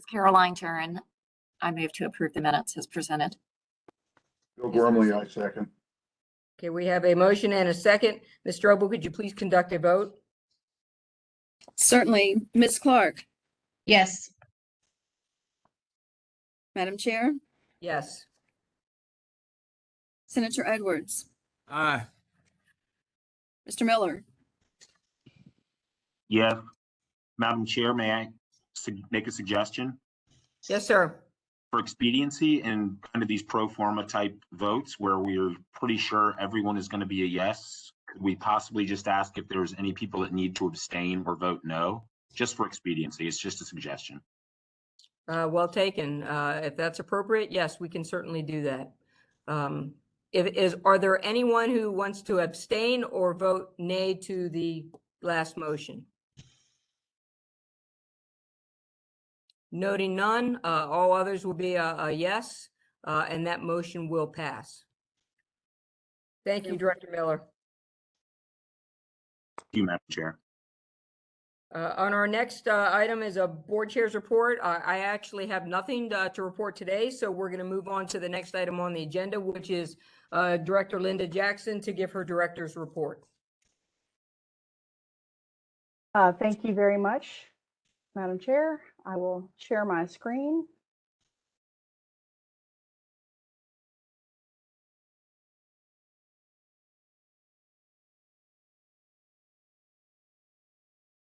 is Caroline Turin. I move to approve the minutes as presented. Bill Gormley, I second. Okay, we have a motion and a second. Ms. Strobel, could you please conduct a vote? Certainly. Ms. Clark, Yes. Madam Chair, Yes. Senator Edwards, Aye. Mr. Miller, Yeah. Madam Chair, may I make a suggestion? Yes, sir. For expediency and kind of these pro forma type votes where we're pretty sure everyone is going to be a yes, could we possibly just ask if there's any people that need to abstain or vote no? Just for expediency, it's just a suggestion. Well taken. If that's appropriate, yes, we can certainly do that. Are there anyone who wants to abstain or vote nay to the last motion? Noting none, all others will be a yes, and that motion will pass. Thank you, Director Miller. Thank you, Madam Chair. On our next item is a board chair's report. I actually have nothing to report today, so we're going to move on to the next item on the agenda, which is Director Linda Jackson to give her director's report. Thank you very much, Madam Chair. I will share my screen.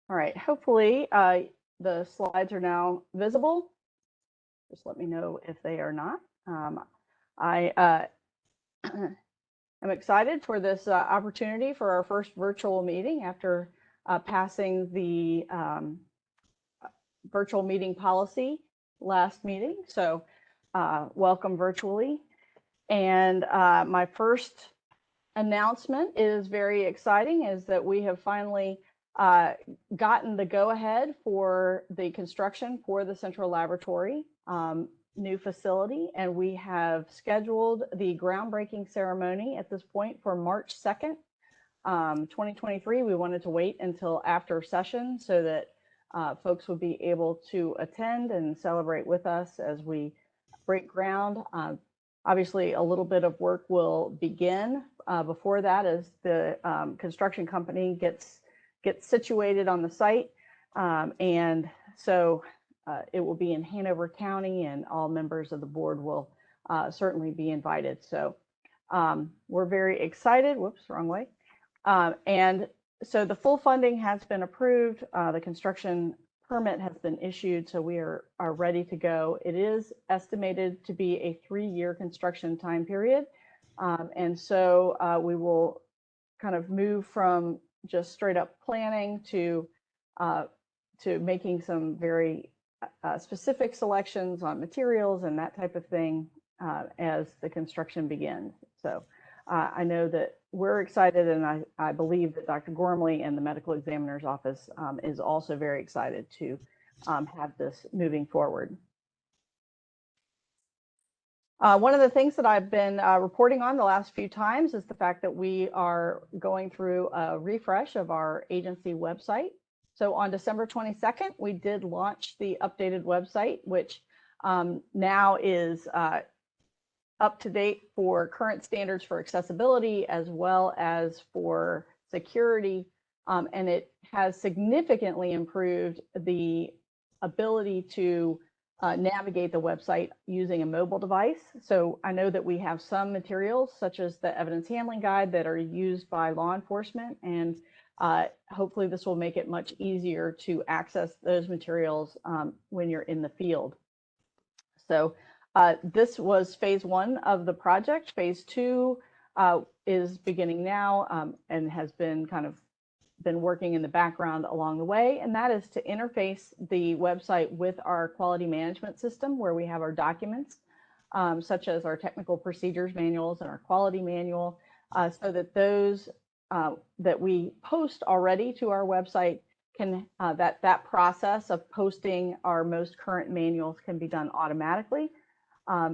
All right, hopefully the slides are now visible. Just let me know if they are not. I am excited for this opportunity for our first virtual meeting after passing the virtual meeting policy last meeting. So welcome virtually. And my first announcement is very exciting, is that we have finally gotten the go-ahead for the construction for the Central Laboratory new facility, and we have scheduled the groundbreaking ceremony at this point for March 2nd, 2023. We wanted to wait until after session so that folks would be able to attend and celebrate with us as we break ground. Obviously, a little bit of work will begin before that as the construction company gets situated on the site. And so it will be in Hanover County, and all members of the board will certainly be invited. So we're very excited. Whoops, wrong way. And so the full funding has been approved. The construction permit has been issued, so we are ready to go. It is estimated to be a 3-year construction time period. And so we will kind of move from just straight up planning to making some very specific selections on materials and that type of thing as the construction begins. So I know that we're excited, and I believe that Dr. Gormley and the medical examiner's office is also very excited to have this moving forward. One of the things that I've been reporting on the last few times is the fact that we are going through a refresh of our agency website. So on December 22nd, we did launch the updated website, which now is up to date for current standards for accessibility as well as for security. And it has significantly improved the ability to navigate the website using a mobile device. So I know that we have some materials such as the evidence handling guide that are used by law enforcement, and hopefully this will make it much easier to access those materials when you're in the field. So this was phase 1 of the project. Phase 2 is beginning now and has been been working in the background along the way, and that is to interface the website with our quality management system, where we have our documents such as our technical procedures manuals and our quality manual, so that those that we post already to our website can that process of posting our most current manuals can be done automatically,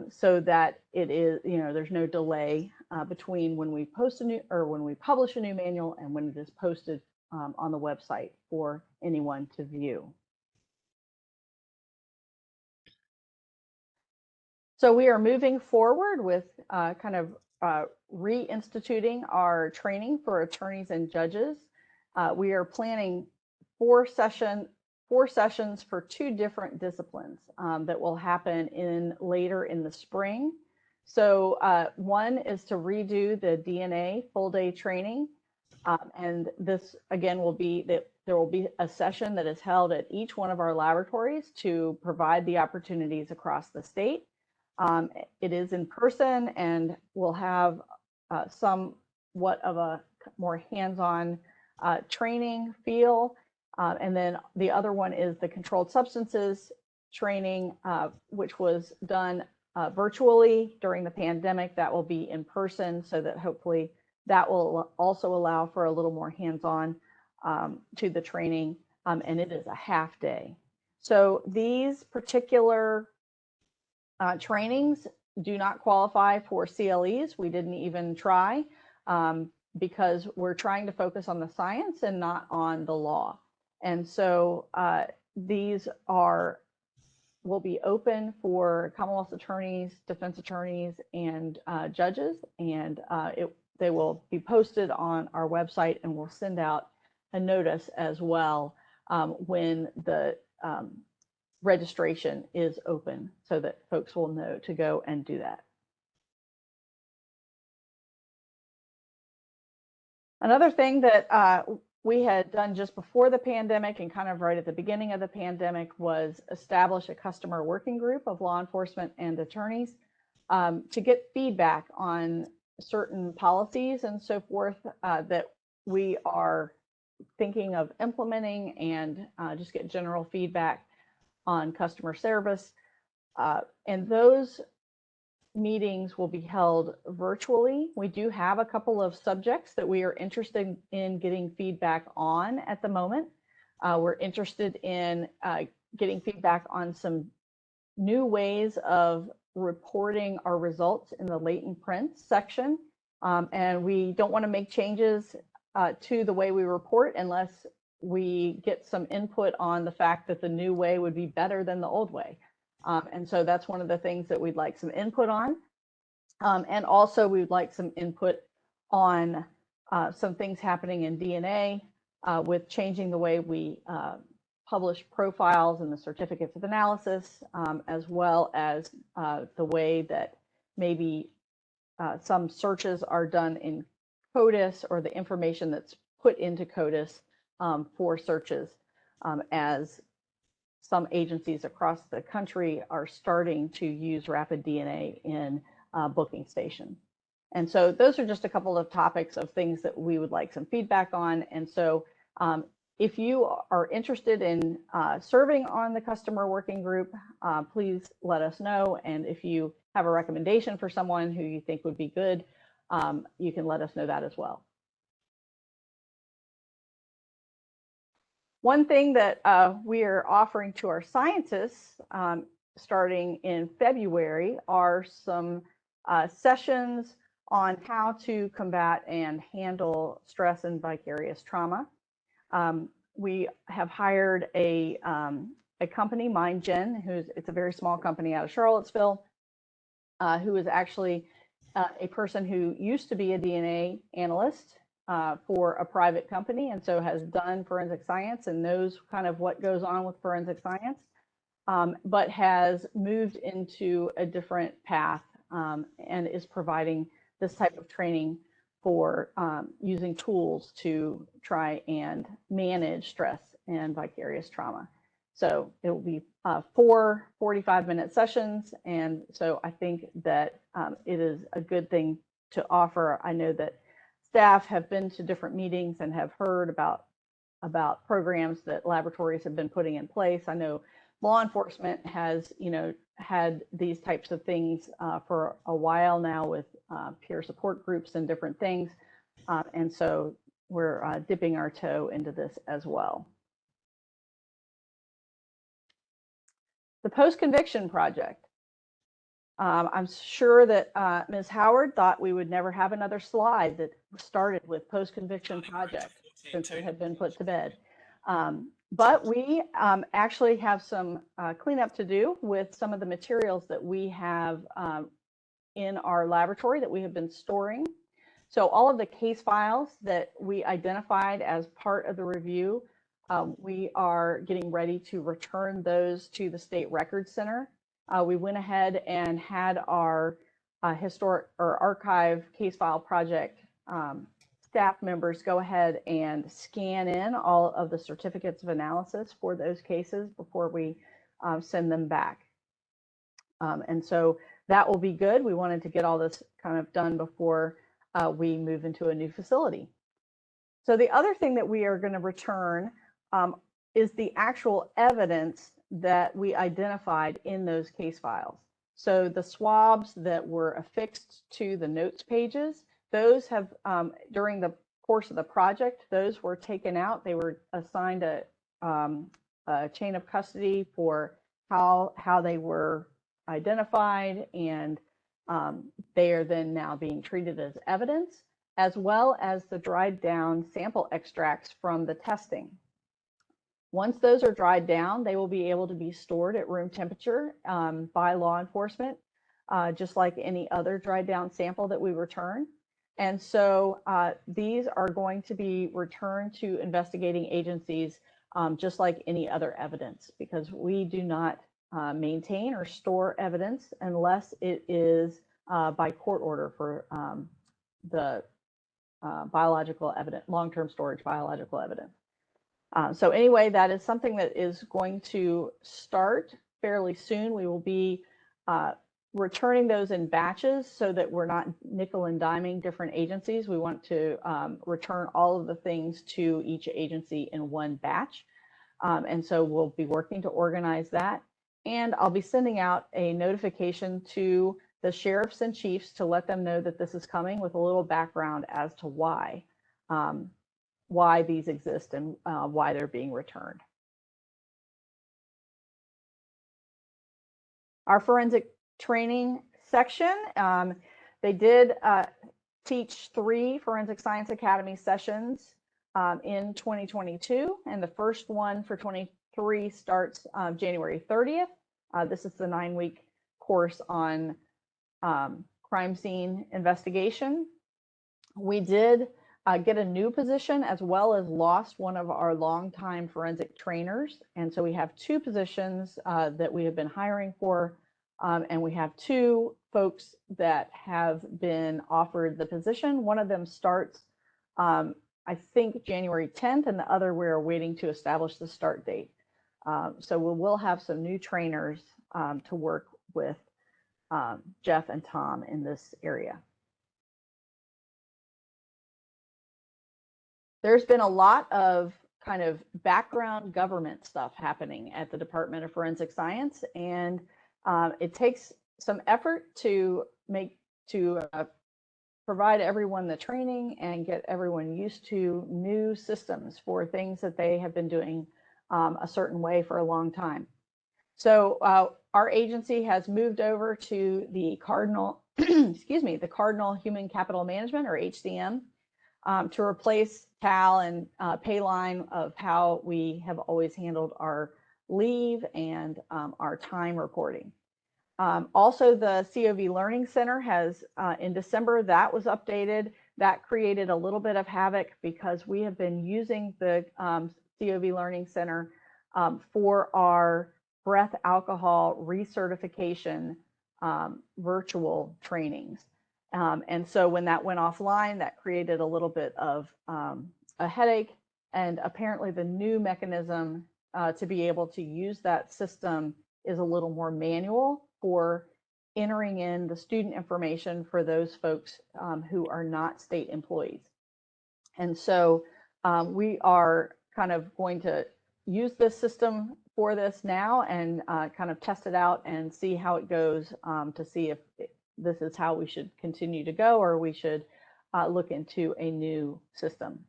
so that it is, there's no delay between when we post when we publish a new manual and when it is posted on the website for anyone to view. So we are moving forward with kind of reinstituting our training for attorneys and judges. We are planning 4 sessions for 2 different disciplines that will happen later in the spring. So one is to redo the DNA full day training. And this again will be that there will be a session that is held at each one of our laboratories to provide the opportunities across the state. It is in person and will have somewhat of a more hands-on training feel. And then the other one is the controlled substances training, which was done virtually during the pandemic. That will be in person, so that hopefully that will also allow for a little more hands-on to the training, and it is a half day. So these particular trainings do not qualify for CLEs. We didn't even try because we're trying to focus on the science and not on the law. And so these will be open for Commonwealth attorneys, defense attorneys, and judges, and they will be posted on our website, and we'll send out a notice as well when the registration is open, so that folks will know to go and do that. Another thing that we had done just before the pandemic and kind of right at the beginning of the pandemic was establish a customer working group of law enforcement and attorneys to get feedback on certain policies and so forth that we are thinking of implementing, and just get general feedback on customer service. And those meetings will be held virtually. We do have a couple of subjects that we are interested in getting feedback on at the moment. We're interested in getting feedback on some new ways of reporting our results in the latent prints section. And we don't want to make changes to the way we report unless we get some input on the fact that the new way would be better than the old way. And so that's one of the things that we'd like some input on. And also we'd like some input on some things happening in DNA with changing the way we publish profiles and the certificates of analysis, as well as the way that maybe some searches are done in CODIS, or the information that's put into CODIS for searches, as some agencies across the country are starting to use rapid DNA in booking station. And so those are just a couple of topics of things that we would like some feedback on. And so if you are interested in serving on the customer working group, please let us know. And if you have a recommendation for someone who you think would be good, you can let us know that as well. One thing that we are offering to our scientists starting in February are some sessions on how to combat and handle stress and vicarious trauma. We have hired a company, MindGen, it's a very small company out of Charlottesville, who is actually a person who used to be a DNA analyst for a private company, and so has done forensic science and knows kind of what goes on with forensic science, but has moved into a different path and is providing this type of training for using tools to try and manage stress and vicarious trauma. So it will be 4 45-minute sessions, and so I think that it is a good thing to offer. I know that staff have been to different meetings and have heard about programs that laboratories have been putting in place. I know law enforcement has, had these types of things for a while now with peer support groups and different things. And so we're dipping our toe into this as well. The post-conviction project. I'm sure that Ms. Howard thought we would never have another slide that started with post-conviction project since it had been put to bed. But we actually have some cleanup to do with some of the materials that we have in our laboratory that we have been storing. So all of the case files that we identified as part of the review, we are getting ready to return those to the State Records Center. We went ahead and had our historic or archive case file project staff members go ahead and scan in all of the certificates of analysis for those cases before we send them back. And so that will be good. We wanted to get all this kind of done before we move into a new facility. So the other thing that we are going to return is the actual evidence that we identified in those case files. So the swabs that were affixed to the notes pages, those have, during the course of the project, those were taken out. They were assigned a chain of custody for how they were identified, and they are then now being treated as evidence, as well as the dried down sample extracts from the testing. Once those are dried down, they will be able to be stored at room temperature by law enforcement, just like any other dried down sample that we return. And so these are going to be returned to investigating agencies just like any other evidence, because we do not maintain or store evidence unless it is by court order for the biological evidence, long-term storage biological evidence. So anyway, that is something that is going to start fairly soon. We will be returning those in batches so that we're not nickel and diming different agencies. We want to return all of the things to each agency in one batch. And so we'll be working to organize that. And I'll be sending out a notification to the sheriffs and chiefs to let them know that this is coming, with a little background as to why these exist and why they're being returned. Our forensic training section, they did teach 3 Forensic Science Academy sessions in 2022, and the first one for 23 starts January 30th. This is the 9-week course on crime scene investigation. We did get a new position, as well as lost one of our longtime forensic trainers. And so we have 2 positions that we have been hiring for, and we have 2 folks that have been offered the position. One of them starts, I think, January 10th, and the other we're waiting to establish the start date. So we will have some new trainers to work with Jeff and Tom in this area. There's been a lot of kind of background government stuff happening at the Department of Forensic Science, and it takes some effort to provide everyone the training and get everyone used to new systems for things that they have been doing a certain way for a long time. So our agency has moved over to the Cardinal, excuse me, the Cardinal Human Capital Management, or HCM, to replace TAL and Payline of how we have always handled our leave and our time reporting. Also, the COV Learning Center has, in December, that was updated. That created a little bit of havoc because we have been using the COV Learning Center for our breath alcohol recertification virtual trainings. And so when that went offline, that created a little bit of a headache. And apparently the new mechanism to be able to use that system is a little more manual for entering in the student information for those folks who are not state employees. And so we are kind of going to use this system for this now and kind of test it out and see how it goes, to see if this is how we should continue to go, or we should look into a new system.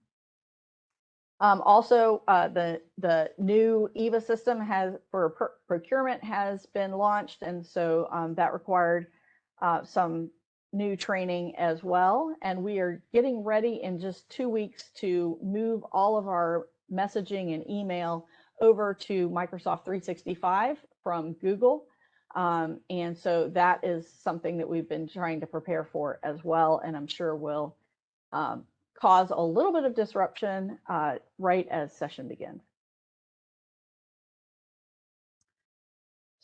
Also, the new EVA system for procurement has been launched, and so that required some new training as well. And we are getting ready in just 2 weeks to move all of our messaging and email over to Microsoft 365 from Google. And so that is something that we've been trying to prepare for as well, and I'm sure will cause a little bit of disruption right as session begins.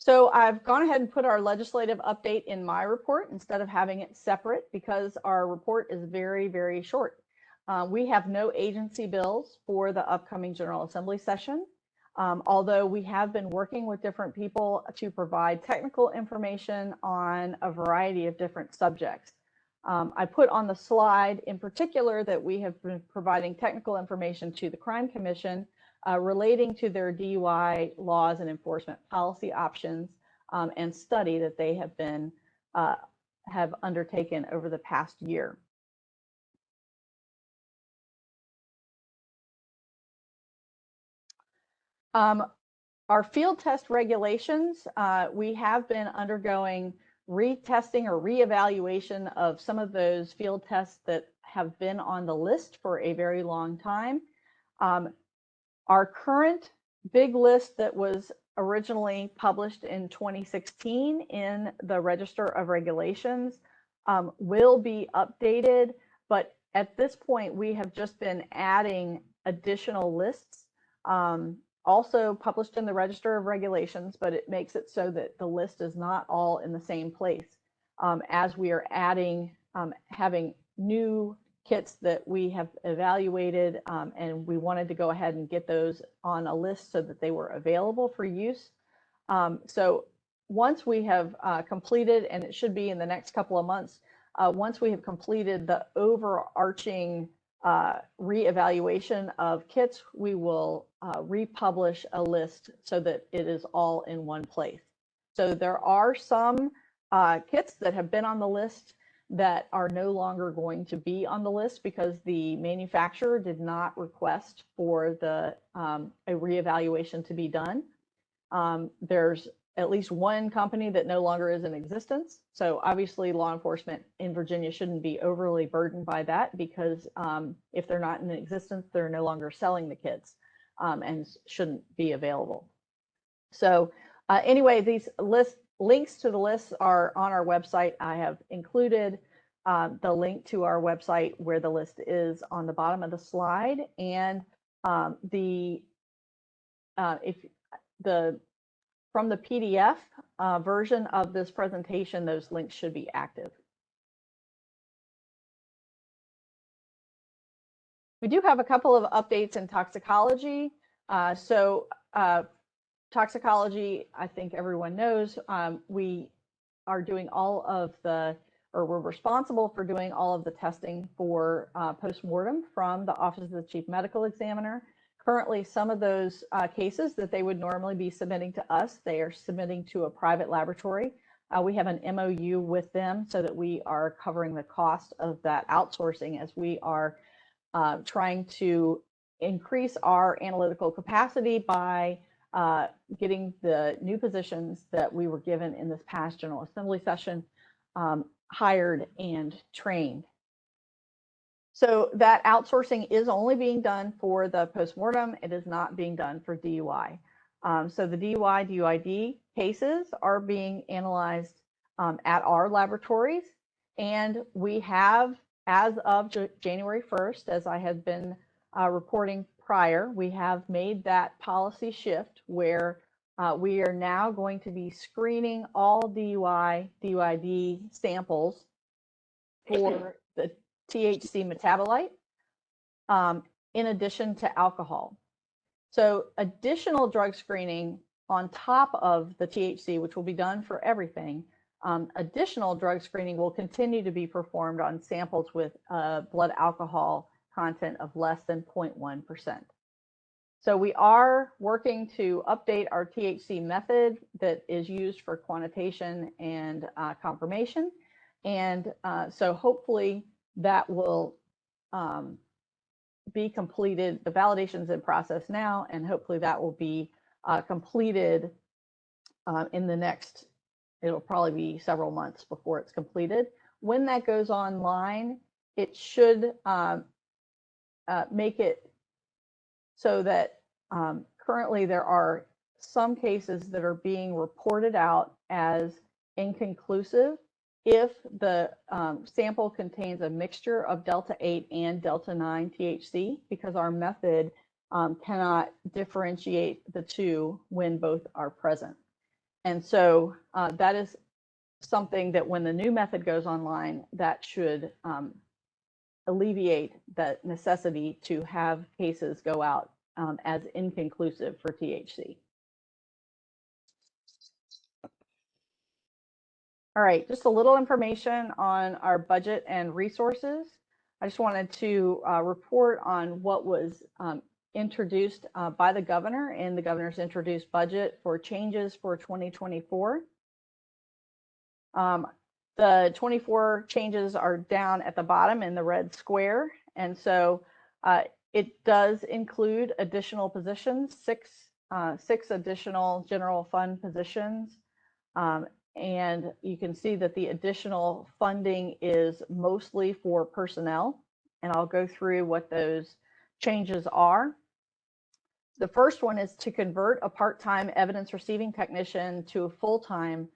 So I've gone ahead and put our legislative update in my report instead of having it separate because our report is very, very short. We have no agency bills for the upcoming General Assembly session, although we have been working with different people to provide technical information on a variety of different subjects. I put on the slide in particular that we have been providing technical information to the Crime Commission relating to their DUI laws and enforcement policy options and study that they have undertaken over the past year. Our field test regulations, we have been undergoing retesting or reevaluation of some of those field tests that have been on the list for a very long time. Our current big list that was originally published in 2016 in the Register of Regulations will be updated, but at this point we have just been adding additional lists, also published in the Register of Regulations, but it makes it so that the list is not all in the same place as we are adding, having new kits that we have evaluated, and we wanted to go ahead and get those on a list so that they were available for use. So once we have completed, and it should be in the next couple of months, once we have completed the overarching reevaluation of kits, we will republish a list so that it is all in one place. So there are some kits that have been on the list that are no longer going to be on the list because the manufacturer did not request for the a reevaluation to be done. There's at least one company that no longer is in existence. So obviously law enforcement in Virginia shouldn't be overly burdened by that because if they're not in existence, they're no longer selling the kits and shouldn't be available. So anyway, these links to the lists are on our website. I have included the link to our website where the list is on the bottom of the slide, and from the PDF version of this presentation, those links should be active. We do have a couple of updates in toxicology. Toxicology, I think everyone knows, we are doing all of the, or we're responsible for doing all of the testing for postmortem from the Office of the Chief Medical Examiner. Currently, some of those cases that they would normally be submitting to us, they are submitting to a private laboratory. We have an MOU with them so that we are covering the cost of that outsourcing as we are trying to increase our analytical capacity by getting the new positions that we were given in this past General Assembly session hired and trained. So that outsourcing is only being done for the postmortem. It is not being done for DUI. So the DUI, DUID cases are being analyzed at our laboratories. And we have, as of January 1st, as I had been reporting prior, we have made that policy shift where we are now going to be screening all DUI, DUID samples for the THC metabolite in addition to alcohol. So additional drug screening on top of the THC, which will be done for everything, additional drug screening will continue to be performed on samples with blood alcohol content of less than 0.1%. So we are working to update our THC method that is used for quantitation and confirmation. And so hopefully that will be completed. The validation's in process now, and hopefully that will be completed in the next, it'll probably be several months before it's completed. When that goes online, it should make it so that Currently, there are some cases that are being reported out as inconclusive if the sample contains a mixture of Delta 8 and Delta 9 THC, because our method cannot differentiate the two when both are present. And so that is something that when the new method goes online, that should alleviate the necessity to have cases go out as inconclusive for THC. All right, just a little information on our budget and resources. I just wanted to report on what was introduced by the governor in the governor's introduced budget for changes for 2024. The 24 changes are down at the bottom in the red square. And so it does include additional positions, six additional general fund positions. And you can see that the additional funding is mostly for personnel. And I'll go through what those changes are. The first one is to convert a part-time evidence receiving technician to a full-time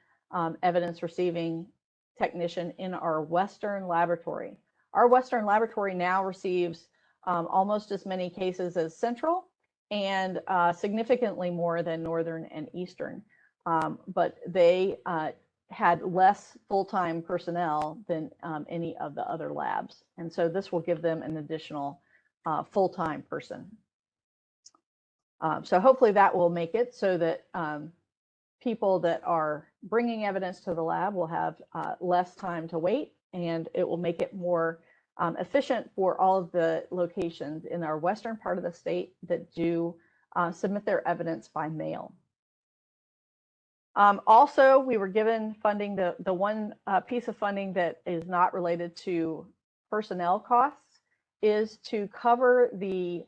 evidence receiving technician in our Western laboratory. Our Western laboratory now receives almost as many cases as Central and significantly more than Northern and Eastern. But they had less full-time personnel than any of the other labs. And so this will give them an additional full-time person. So hopefully that will make it so that people that are bringing evidence to the lab will have less time to wait, and it will make it more efficient for all of the locations in our western part of the state that do submit their evidence by mail. Also, we were given funding, the one piece of funding that is not related to personnel costs is to cover the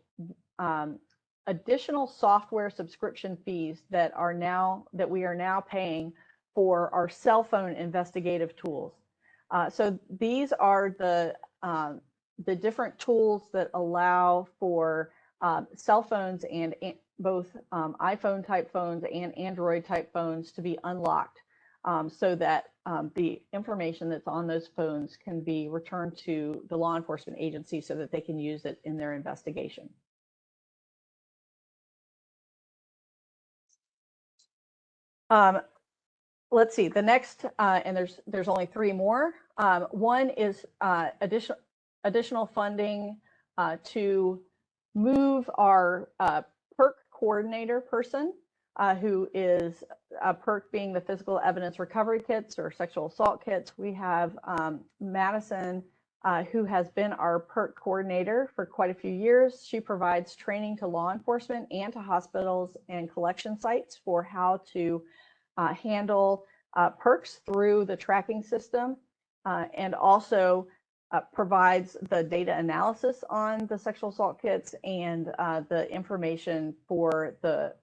additional software subscription fees that we are now paying for our cell phone investigative tools. So these are the different tools that allow for cell phones and both iPhone type phones and Android type phones to be unlocked so that the information that's on those phones can be returned to the law enforcement agency so that they can use it in their investigation. Let's see, the next, and there's only three more. One is additional funding to move our PERC coordinator person, who is PERC being the physical evidence recovery kits or sexual assault kits. We have Madison, who has been our PERC coordinator for quite a few years. She provides training to law enforcement and to hospitals and collection sites for how to handle PERCs through the tracking system, and also provides the data analysis on the sexual assault kits and the information for the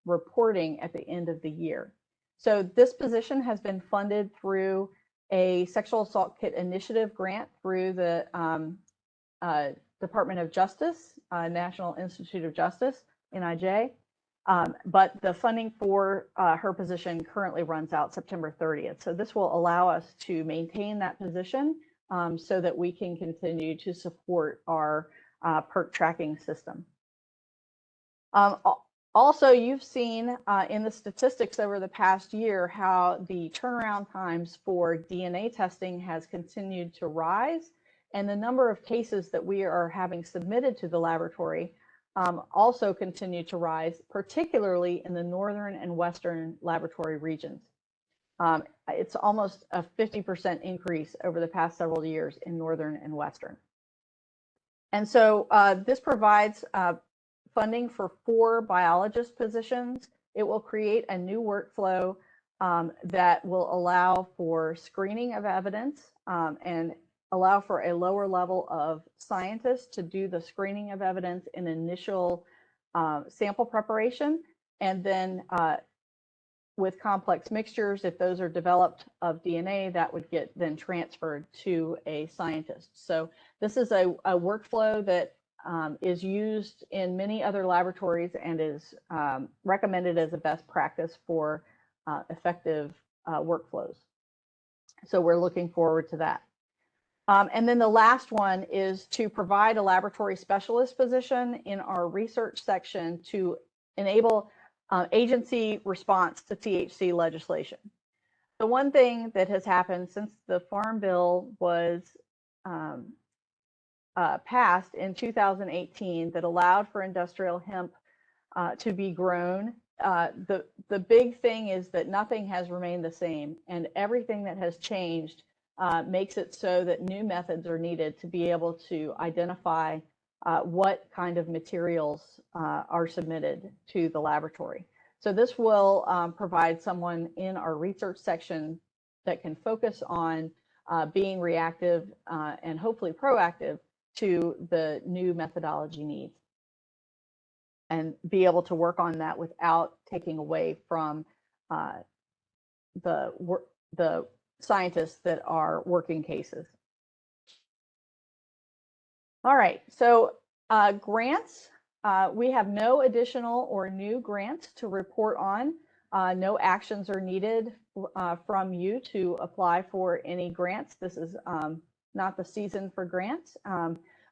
reporting at the end of the year. So this position has been funded through a sexual assault kit initiative grant through the Department of Justice, National Institute of Justice, NIJ. But the funding for her position currently runs out September 30th. So this will allow us to maintain that position so that we can continue to support our PERC tracking system. Also, you've seen in the statistics over the past year how the turnaround times for DNA testing has continued to rise, and the number of cases that we are having submitted to the laboratory also continue to rise, particularly in the northern and western laboratory regions. It's almost a 50% increase over the past several years in northern and western. And so this provides funding for 4 biologist positions. It will create a new workflow that will allow for screening of evidence and allow for a lower level of scientists to do the screening of evidence in initial sample preparation. And then with complex mixtures, if those are developed of DNA, that would get then transferred to a scientist. So this is a workflow that is used in many other laboratories and is recommended as a best practice for effective workflows. So we're looking forward to that. And then the last one is to provide a laboratory specialist position in our research section to enable agency response to THC legislation. The one thing that has happened since the Farm Bill was passed in 2018 that allowed for industrial hemp to be grown, the big thing is that nothing has remained the same, and everything that has changed makes it so that new methods are needed to be able to identify what kind of materials are submitted to the laboratory. So this will provide someone in our research section that can focus on being reactive and hopefully proactive to the new methodology needs, and be able to work on that without taking away from the scientists that are working cases. All right, so grants, we have no additional or new grants to report on. No actions are needed from you to apply for any grants. This is not the season for grants,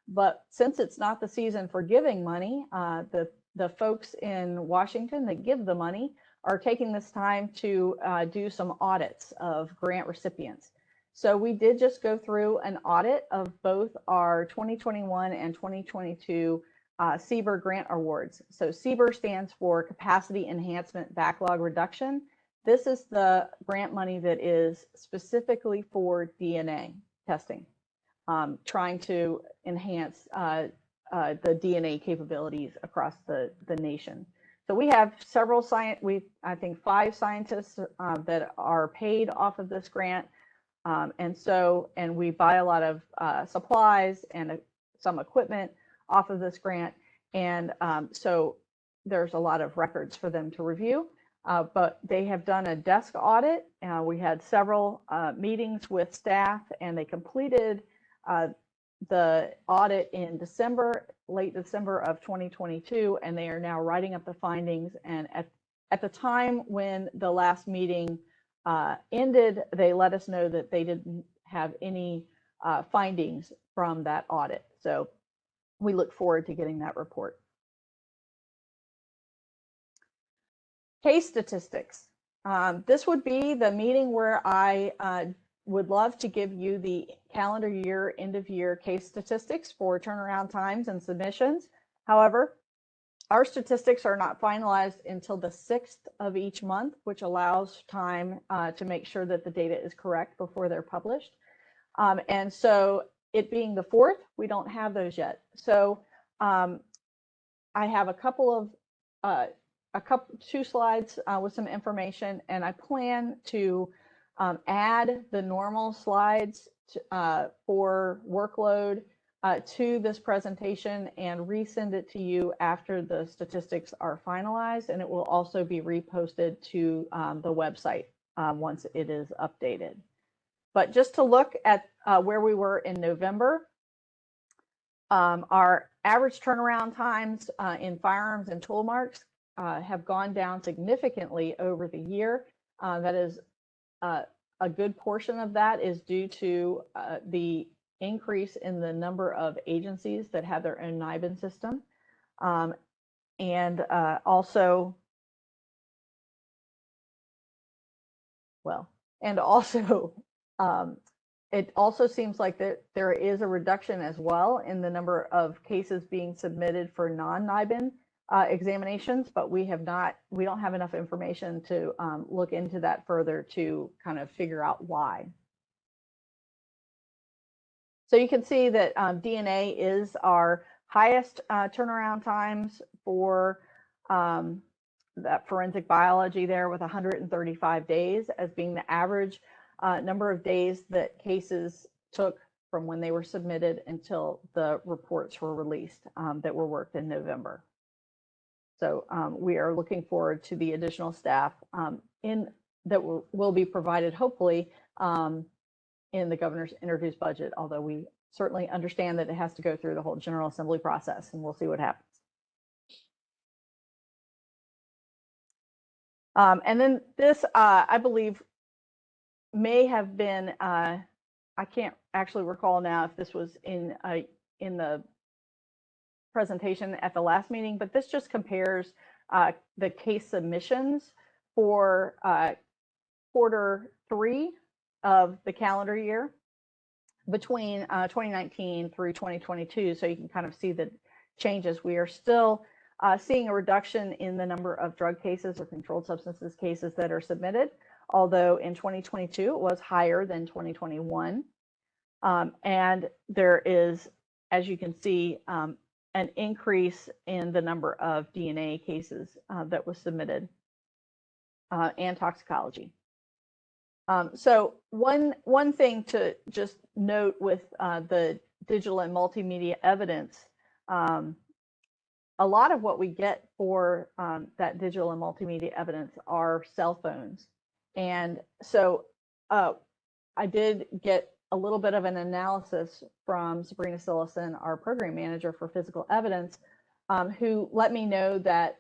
but since it's not the season for giving money, the folks in Washington that give the money are taking this time to do some audits of grant recipients. So we did just go through an audit of both our 2021 and 2022 CBER grant awards. So CBER stands for Capacity Enhancement Backlog Reduction. This is the grant money that is specifically for DNA testing, trying to enhance the DNA capabilities across the nation. So we have several I think 5 scientists that are paid off of this grant. And we buy a lot of supplies and some equipment off of this grant. And so there's a lot of records for them to review, but they have done a desk audit. We had several meetings with staff, and they completed the audit in late December of 2022, and they are now writing up the findings. And at the time when the last meeting ended, they let us know that they didn't have any findings from that audit. So we look forward to getting that report. Case statistics. This would be the meeting where I would love to give you the calendar year, end of year case statistics for turnaround times and submissions. However, our statistics are not finalized until the 6th of each month, which allows time to make sure that the data is correct before they're published. And so it being the 4th, we don't have those yet. So I have a couple of 2 slides with some information, and I plan to add the normal slides for workload to this presentation and resend it to you after the statistics are finalized, and it will also be reposted to the website once it is updated. But just to look at where we were in November, our average turnaround times in firearms and tool marks have gone down significantly over the year. That is a good portion of that is due to the increase in the number of agencies that have their own NIBIN system. And also it also seems like that there is a reduction as well in the number of cases being submitted for non-NIBIN examinations, but we don't have enough information to look into that further to kind of figure out why. So you can see that DNA is our highest turnaround times for that forensic biology there, with 135 days as being the average number of days that cases took from when they were submitted until the reports were released that were worked in November. So we are looking forward to the additional staff that will be provided, hopefully, in the governor's introduced budget, although we certainly understand that it has to go through the whole General Assembly process, and we'll see what happens. And then this, I believe, may have been, I can't actually recall now if this was in the presentation at the last meeting, but this just compares the case submissions for Q3 of the calendar year between 2019 through 2022. So you can kind of see the changes. We are still seeing a reduction in the number of drug cases or controlled substances cases that are submitted, although in 2022 it was higher than 2021. And there is, as you can see, an increase in the number of DNA cases that was submitted and toxicology. So one thing to just note with the digital and multimedia evidence, a lot of what we get for that digital and multimedia evidence are cell phones. And so I did get a little bit of an analysis from Sabrina Sillison, our program manager for physical evidence, who let me know that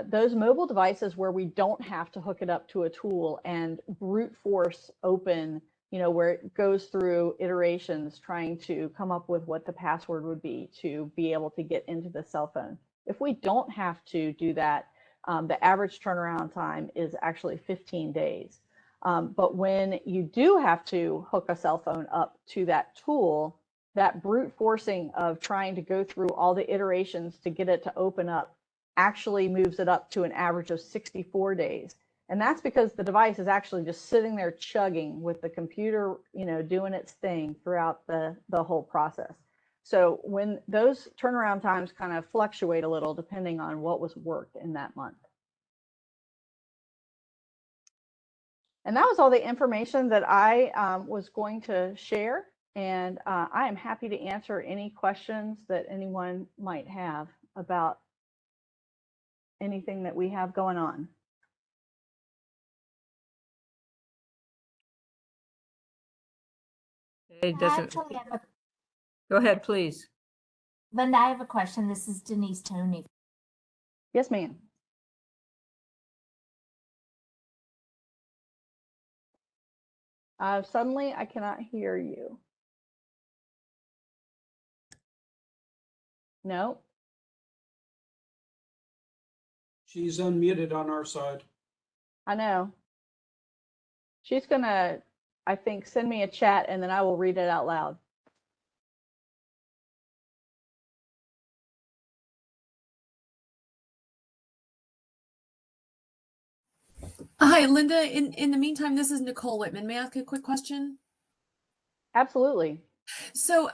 those mobile devices where we don't have to hook it up to a tool and brute force open, where it goes through iterations trying to come up with what the password would be to be able to get into the cell phone. If we don't have to do that, the average turnaround time is actually 15 days. But when you do have to hook a cell phone up to that tool, that brute forcing of trying to go through all the iterations to get it to open up actually moves it up to an average of 64 days. And that's because the device is actually just sitting there chugging with the computer, doing its thing throughout the whole process. So when those turnaround times kind of fluctuate a little depending on what was worked in that month. And that was all the information that I was going to share. And I am happy to answer any questions that anyone might have about anything that we have going on. It doesn't. Actually, Go ahead, please. Linda, I have a question. This is Denise Toney. Yes, ma'am. Suddenly, I cannot hear you. No. She's unmuted on our side. I know. She's gonna, I think, send me a chat and then I will read it out loud. Hi, Linda. In the meantime, this is Nicole Whitman. May I ask a quick question? Absolutely. So,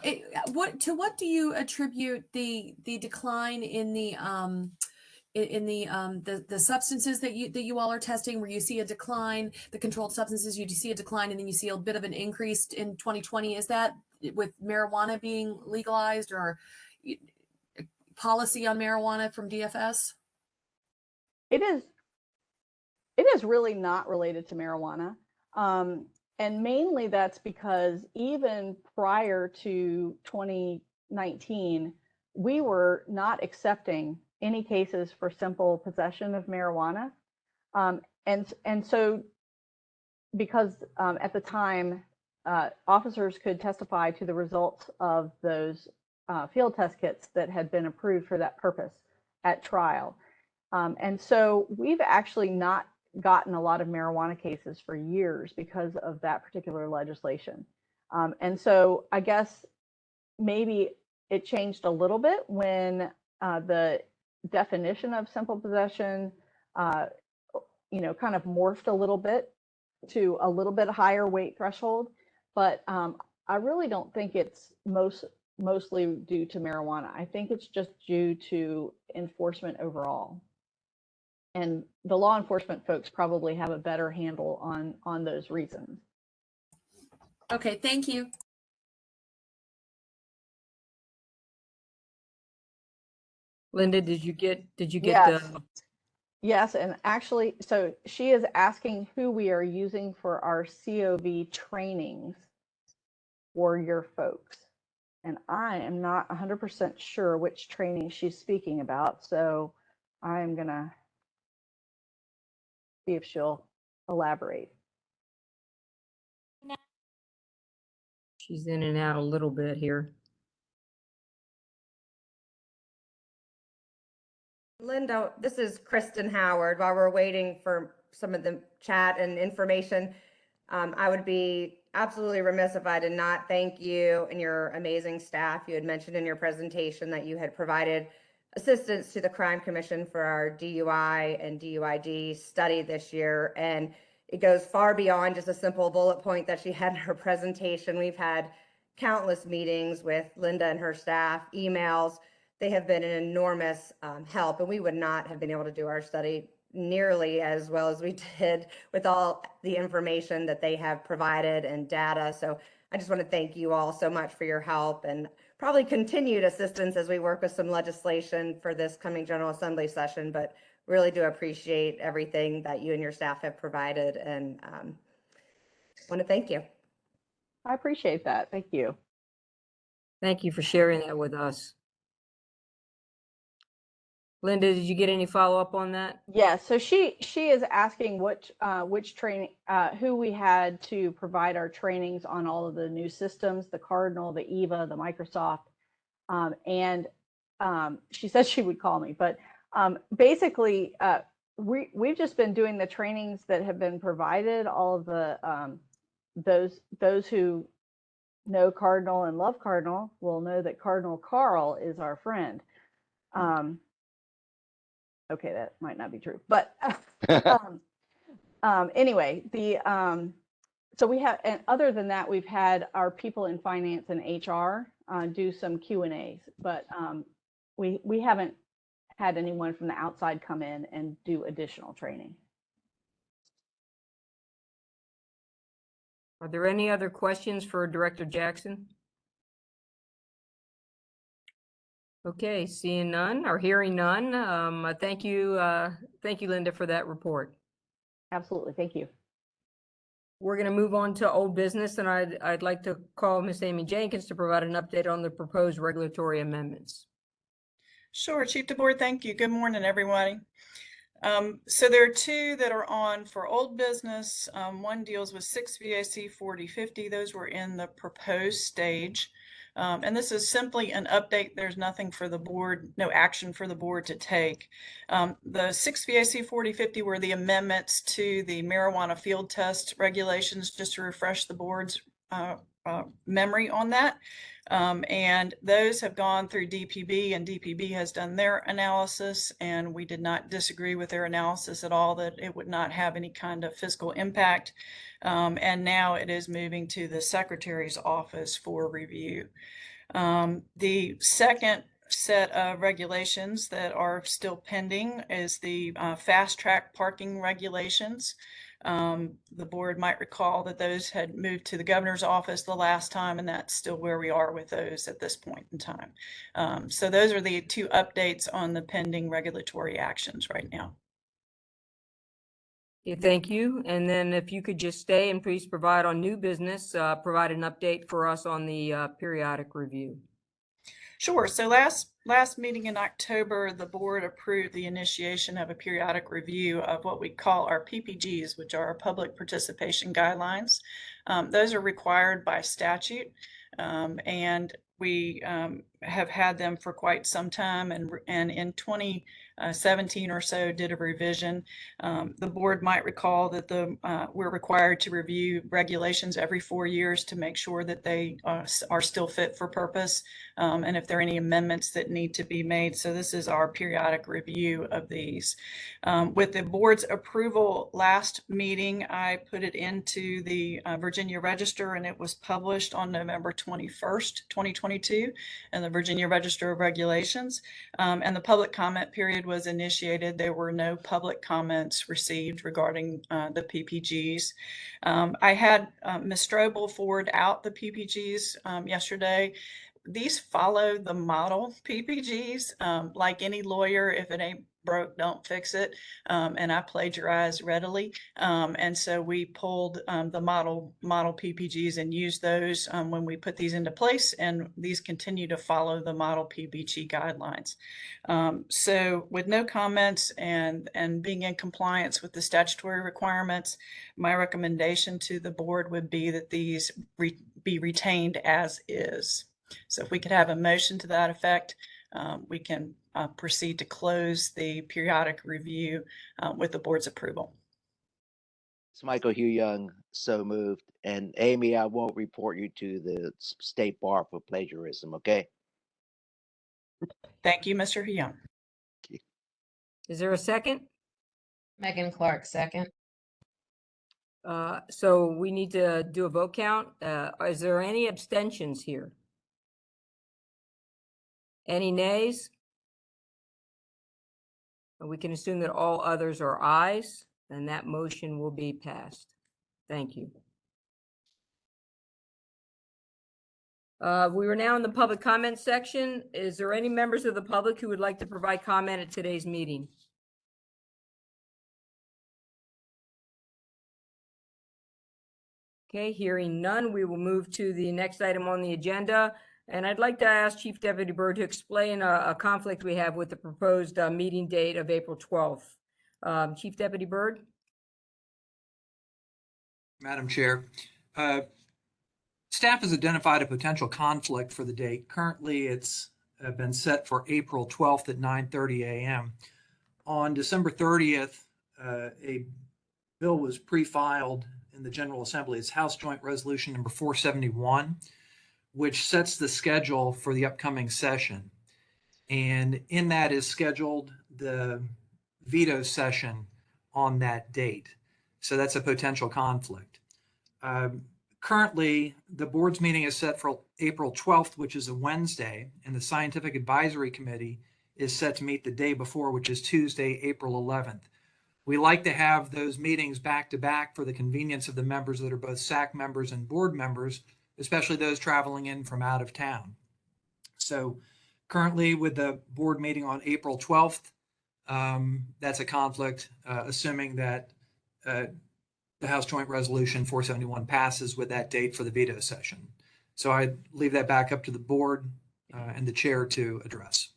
what do you attribute the decline in the substances that you all are testing, where you see a decline, the controlled substances, you see a decline, and then you see a bit of an increase in 2020? Is that with marijuana being legalized, or policy on marijuana from DFS? It is really not related to marijuana. And mainly that's because even prior to 2019, we were not accepting any cases for simple possession of marijuana. And so because at the time, officers could testify to the results of those field test kits that had been approved for that purpose at trial. And so we've actually not gotten a lot of marijuana cases for years because of that particular legislation. And so I guess maybe it changed a little bit when the definition of simple possession, kind of morphed a little bit to a little bit higher weight threshold. But I really don't think it's mostly due to marijuana. I think it's just due to enforcement overall. And the law enforcement folks probably have a better handle on those reasons. Okay, thank you. Linda, did you get Yes. the? Yes, and actually, so she is asking who we are using for our COV trainings, for your folks. And I am not 100% sure which training she's speaking about, so I'm gonna see if she'll elaborate. She's in and out a little bit here. Linda, this is Kristen Howard. While we're waiting for some of the chat and information, I would be absolutely remiss if I did not thank you and your amazing staff. You had mentioned in your presentation that you had provided assistance to the Crime Commission for our DUI and DUID study this year. And it goes far beyond just a simple bullet point that she had in her presentation. We've had countless meetings with Linda and her staff, emails. They have been an enormous help, and we would not have been able to do our study nearly as well as we did with all the information that they have provided and data. So I just want to thank you all so much for your help and probably continued assistance as we work with some legislation for this coming General Assembly session, but really do appreciate everything that you and your staff have provided, and want to thank you. I appreciate that. Thank you. Thank you for sharing that with us. Linda, did you get any follow-up on that? Yeah, so she is asking which training, who we had to provide our trainings on all of the new systems, the Cardinal, the EVA, the Microsoft, and she said she would call me, but basically we've just been doing the trainings that have been provided. All of the those who know Cardinal and love Cardinal will know that Cardinal Carl is our friend. Okay, that might not be true, but anyway, so we have, and other than that, we've had our people in finance and HR do some Q&As, but we haven't had anyone from the outside come in and do additional training. Are there any other questions for Director Jackson? Okay, seeing none or hearing none, thank you, Linda, for that report. Absolutely, thank you. We're going to move on to old business, and I'd like to call Miss Amy Jenkins to provide an update on the proposed regulatory amendments. Sure, Chief DeBoer, thank you. Good morning, everybody. So there are two that are on for old business. One deals with 6 VAC 4050. Those were in the proposed stage. And this is simply an update. There's nothing for the board, no action for the board to take. The 6 VAC 4050 were the amendments to the marijuana field test regulations, just to refresh the board's memory on that. And those have gone through DPB, and DPB has done their analysis, and we did not disagree with their analysis at all, that it would not have any kind of fiscal impact. And now it is moving to the Secretary's office for review. The second set of regulations that are still pending is the fast track parking regulations. The board might recall that those had moved to the governor's office the last time, and that's still where we are with those at this point in time. So those are the two updates on the pending regulatory actions right now. Okay, thank you. And then if you could just stay and please provide on new business, provide an update for us on the periodic review. Sure. So last meeting in October, the board approved the initiation of a periodic review of what we call our PPGs, which are our public participation guidelines. Those are required by statute, and we have had them for quite some time, and in 2017 or so did a revision. The board might recall that we're required to review regulations every 4 years to make sure that they are still fit for purpose, and if there are any amendments that need to be made. So this is our periodic review of these. With the board's approval last meeting, I put it into the Virginia Register, and it was published on November 21st, 2022, in the Virginia Register of Regulations, and the public comment period was initiated. There were no public comments received regarding the PPGs. I had Ms. Strobel forward out the PPGs yesterday. These follow the model PPGs. Like any lawyer, if it ain't broke, don't fix it. And I plagiarized readily. And so we pulled the model PPGs and used those when we put these into place. And these continue to follow the model PPG guidelines. So with no comments and being in compliance with the statutory requirements, my recommendation to the board would be that these be retained as is. So if we could have a motion to that effect, we can proceed to close the periodic review with the board's approval. It's Michael Hugh Young, so moved. And Amy, I won't report you to the state bar for plagiarism, okay? Thank you, Mr. Young. Is there a second? Megan Clark, second. So we need to do a vote count. Is there any abstentions here? Any nays? We can assume that all others are ayes, and that motion will be passed. Thank you. We are now in the public comment section. Is there any members of the public who would like to provide comment at today's meeting? Okay, hearing none, we will move to the next item on the agenda. And I'd like to ask Chief Deputy Byrd to explain a conflict we have with the proposed meeting date of April 12th. Chief Deputy Byrd? Madam Chair, staff has identified a potential conflict for the date. Currently, it's been set for April 12th at 9:30 a.m. On December 30th, a bill was pre-filed in the General Assembly. It's House Joint Resolution number 471, which sets the schedule for the upcoming session. And in that is scheduled the veto session on that date. So that's a potential conflict. Currently, the board's meeting is set for April 12th, which is a Wednesday, and the Scientific Advisory Committee is set to meet the day before, which is Tuesday, April 11th. We like to have those meetings back to back for the convenience of the members that are both SAC members and board members, especially those traveling in from out of town. So currently with the board meeting on April 12th, that's a conflict, assuming that the House Joint Resolution 471 passes with that date for the veto session. So I leave that back up to the board and the chair to address.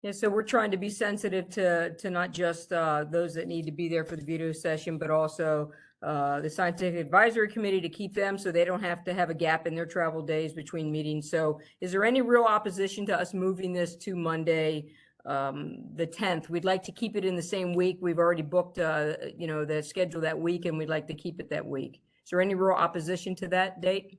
Yeah, so we're trying to be sensitive to not just those that need to be there for the veto session, but also the Scientific Advisory Committee to keep them so they don't have to have a gap in their travel days between meetings. So is there any real opposition to us moving this to Monday, the 10th? We'd like to keep it in the same week. We've already booked, the schedule that week, and we'd like to keep it that week. Is there any real opposition to that date?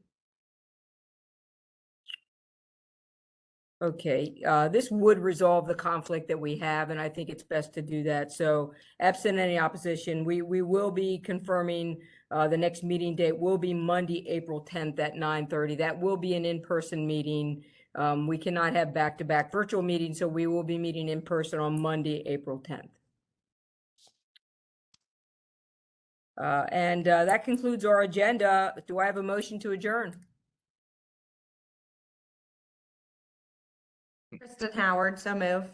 Okay, this would resolve the conflict that we have, and I think it's best to do that. So absent any opposition, we will be confirming the next meeting date will be Monday, April 10th at 9:30. That will be an in-person meeting. We cannot have back-to-back virtual meetings, so we will be meeting in person on Monday, April 10th. And that concludes our agenda. Do I have a motion to adjourn? Kristen Howard, so move.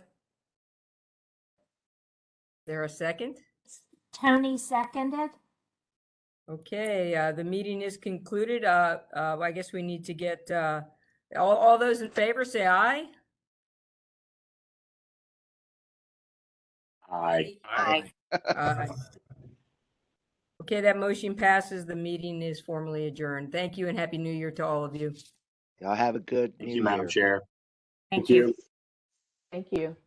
There a second? Tony seconded. Okay, the meeting is concluded. I guess we need to get all those in favor say aye. Aye. Aye. Aye. Okay, that motion passes. The meeting is formally adjourned. Thank you and Happy New Year to all of you. Y'all have a good Thank New you, Madam Year. Chair. Thank you. Thank you.